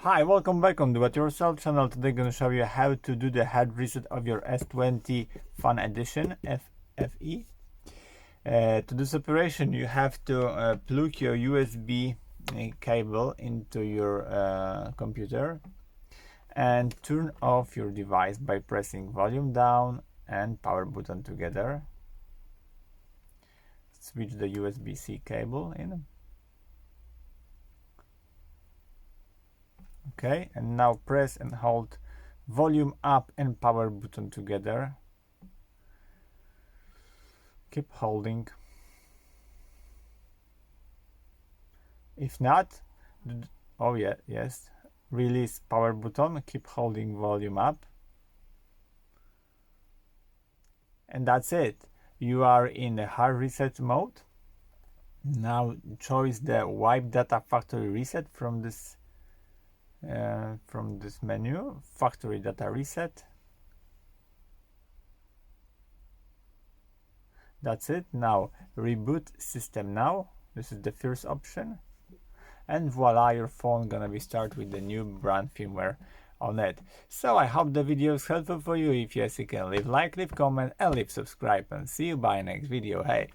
Hi, welcome back on Do It Yourself channel. Today I'm going to show you how to do the hard reset of your S20 Fun Edition FE. To do this operation, you have to plug your USB cable into your computer and turn off your device by pressing volume down and power button together. Switch the USB-C cable in. Okay, and now press and hold volume up and power button together. Keep holding. If not, yes, release power button, keep holding volume up. And that's it. You are in the hard reset mode. Now choose the wipe data factory reset from this menu, factory data reset. That's it. Now reboot system now. This is the first option, and voila, your phone gonna be start with the new brand firmware on it. So I hope the video is helpful for you. If yes, you can leave like, leave comment and leave subscribe, and see you by next video. Hey.